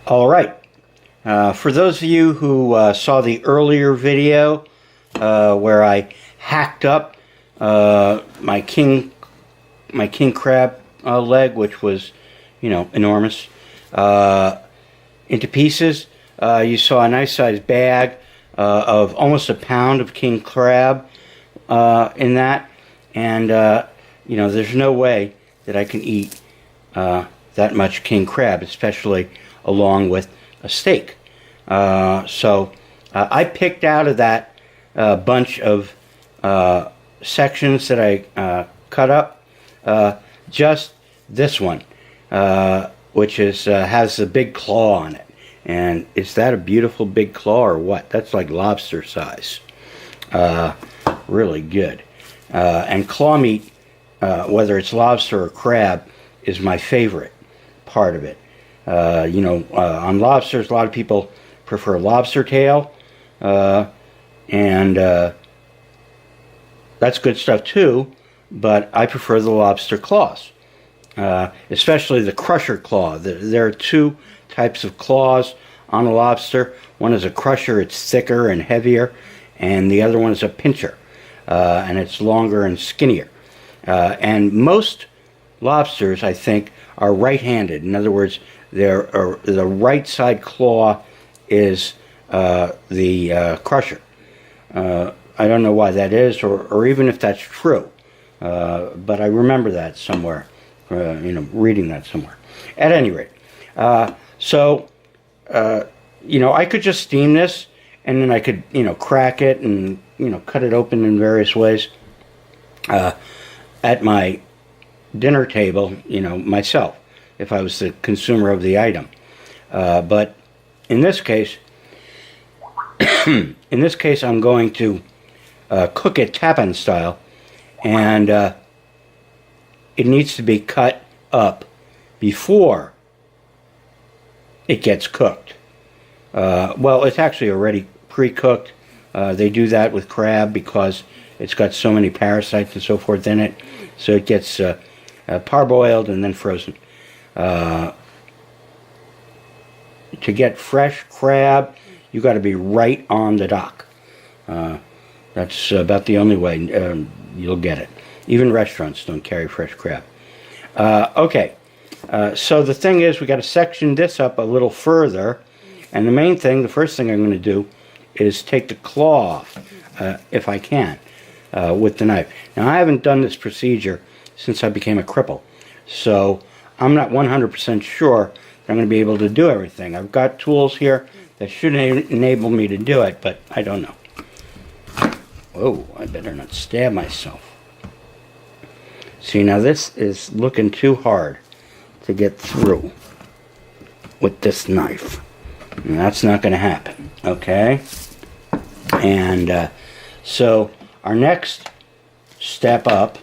All right. For those of you who saw the earlier video where I hacked up my king crab leg, which was, enormous, into pieces, you saw a nice sized bag of almost a pound of king crab in that, and there's no way that I can eat that much king crab, especially along with a steak. So I picked out of that bunch of sections that I cut up just this one, which has a big claw on it. And is that a beautiful big claw or what? That's like lobster size. Really good. And claw meat, whether it's lobster or crab, is my favorite part of it. On lobsters, a lot of people prefer lobster tail, and that's good stuff too, but I prefer the lobster claws, especially the crusher claw. There are two types of claws on a lobster. One is a crusher, it's thicker and heavier, and the other one is a pincher, and it's longer and skinnier. And most lobsters, I think, are right-handed. In other words, the right side claw is the crusher. I don't know why that is, or even if that's true, but I remember that somewhere, reading that somewhere. At any rate, I could just steam this, and then I could, crack it and, cut it open in various ways at my dinner table, myself, if I was the consumer of the item. But in this case, I'm going to cook it Tappan style, and it needs to be cut up before it gets cooked. Well, it's actually already pre-cooked. They do that with crab because it's got so many parasites and so forth in it, so it gets parboiled and then frozen. To get fresh crab, you got to be right on the dock. That's about the only way you'll get it. Even restaurants don't carry fresh crab. Okay, so the thing is, we got to section this up a little further, and the first thing I'm going to do is take the claw off, if I can, with the knife. Now, I haven't done this procedure since I became a cripple, so I'm not 100% sure that I'm going to be able to do everything. I've got tools here that should enable me to do it, but I don't know. Oh, I better not stab myself. See, now this is looking too hard to get through with this knife. And that's not going to happen, okay? And so our next step up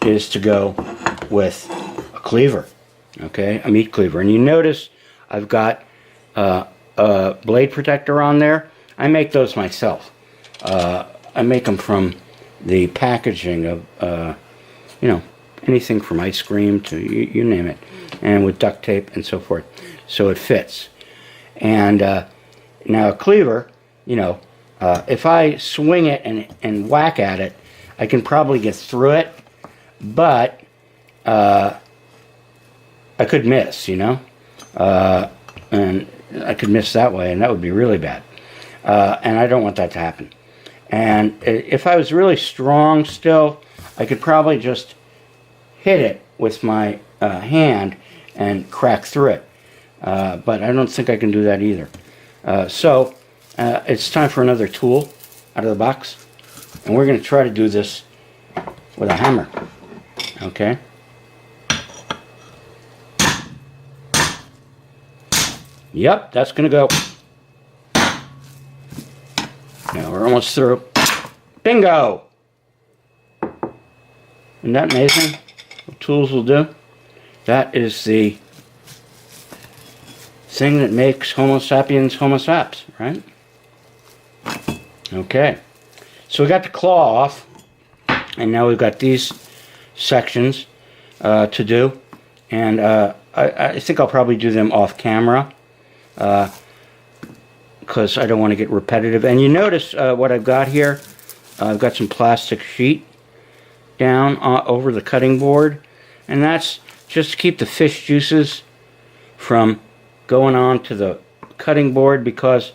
is to go with a cleaver, okay? A meat cleaver. And you notice I've got a blade protector on there. I make those myself. I make them from the packaging of, anything from ice cream to you name it, and with duct tape and so forth, so it fits. And now a cleaver, if I swing it and whack at it, I can probably get through it, but I could miss, and I could miss that way, and that would be really bad. And I don't want that to happen. And if I was really strong still, I could probably just hit it with my hand and crack through it. But I don't think I can do that either. So it's time for another tool out of the box. And we're going to try to do this with a hammer. Okay? Yep, that's going to go. Now we're almost through. Bingo! Isn't that amazing? What tools will do? That is the thing that makes Homo sapiens Homo saps, right? Okay. So we got the claw off, and now we've got these sections to do, and I think I'll probably do them off camera, because I don't want to get repetitive. And you notice what I've got here. I've got some plastic sheet down over the cutting board, and that's just to keep the fish juices from going on to the cutting board, because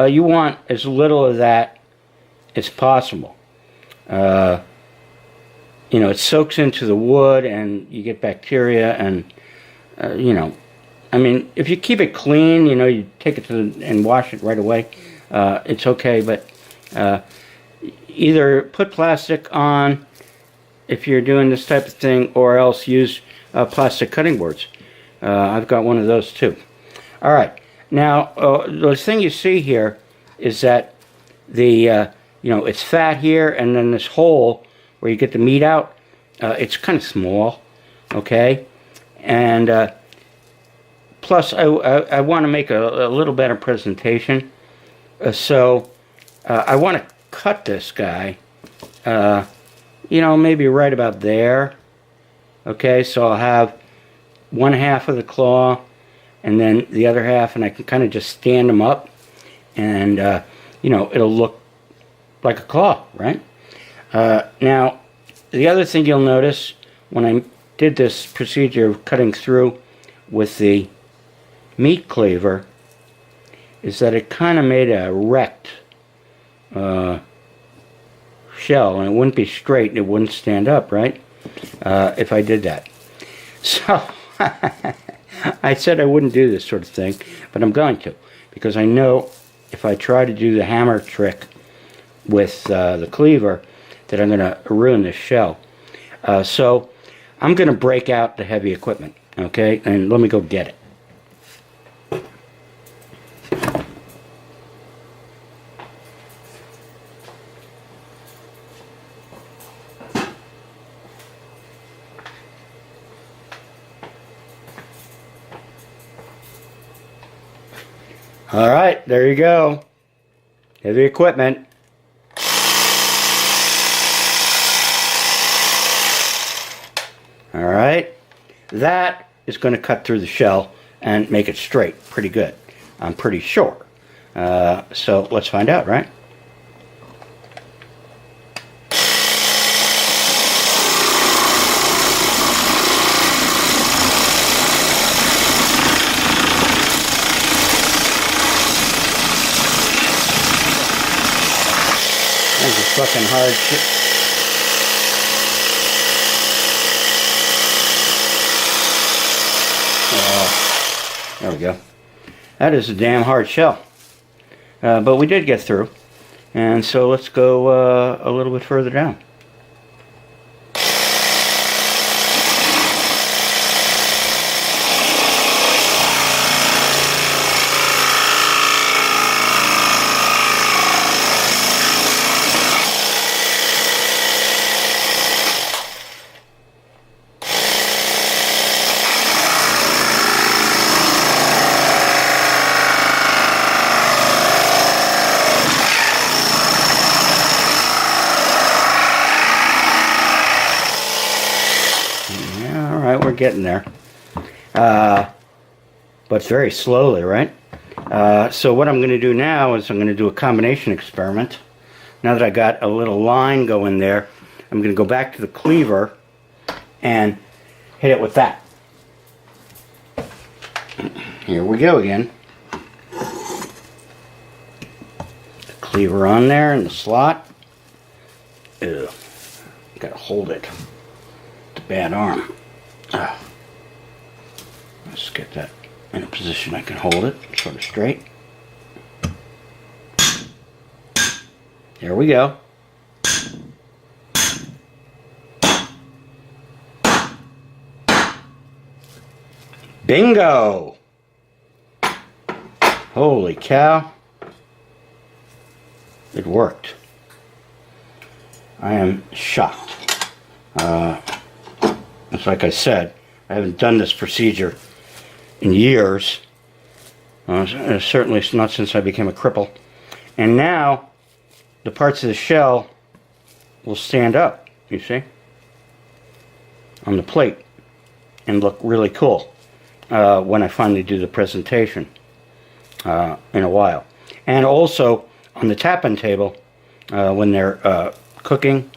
you want as little of that as possible. You know, it soaks into the wood and you get bacteria, and you know, I mean, if you keep it clean, you know, you take it and wash it right away, it's okay. But either put plastic on if you're doing this type of thing, or else use plastic cutting boards. I've got one of those too. All right, now the thing you see here is that the you know, it's fat here, and then this hole where you get the meat out, it's kind of small, okay? And plus, I want to make a little better presentation, so I want to cut this guy, you know, maybe right about there, okay? So I'll have one half of the claw, and then the other half, and I can kind of just stand them up, and you know, it'll look like a claw, right? Now, the other thing you'll notice when I did this procedure of cutting through with the meat cleaver is that it kind of made a wrecked shell, and it wouldn't be straight and it wouldn't stand up, right? If I did that. So, I said I wouldn't do this sort of thing, but I'm going to, because I know if I try to do the hammer trick with the cleaver that I'm going to ruin this shell. So I'm going to break out the heavy equipment, okay? And let me go get it. All right, there you go. Heavy equipment. All right, that is going to cut through the shell and make it straight pretty good, I'm pretty sure. So let's find out, right? There's a fucking hard shit. There we go. That is a damn hard shell. But we did get through. And so let's go a little bit further down. We're getting there, but very slowly, right? So what I'm going to do now is I'm going to do a combination experiment. Now that I got a little line going there, I'm going to go back to the cleaver and hit it with that. Here we go again. The cleaver on there in the slot. Ugh, gotta hold it. It's a bad arm. Let's get that in a position I can hold it sort of straight. There we go. Bingo! Holy cow. It worked. I am shocked. It's like I said, I haven't done this procedure in years. Certainly not since I became a cripple. And now, the parts of the shell will stand up, you see, on the plate and look really cool when I finally do the presentation. in a while. And also on the Tappan table, when they're cooking,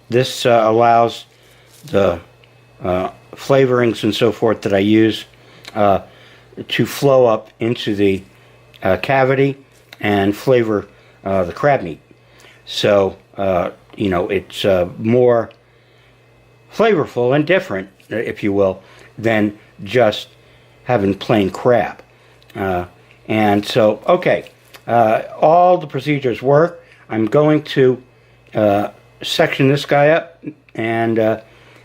this allows the flavorings and so forth that I use to flow up into the cavity and flavor the crab meat. So, it's more flavorful and different, if you will, than just having plain crab. And so, okay, all the procedures work. I'm going to section this guy up and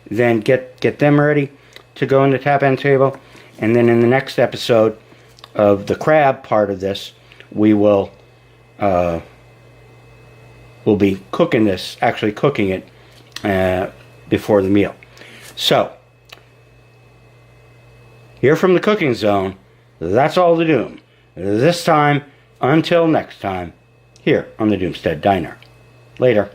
then get them ready to go in the Tappan table. And then in the next episode of the crab part of this, we'll be cooking this, actually cooking it before the meal. So, here from the cooking zone, that's all the Doom. This time, until next time, here on the Doomstead Diner. Later.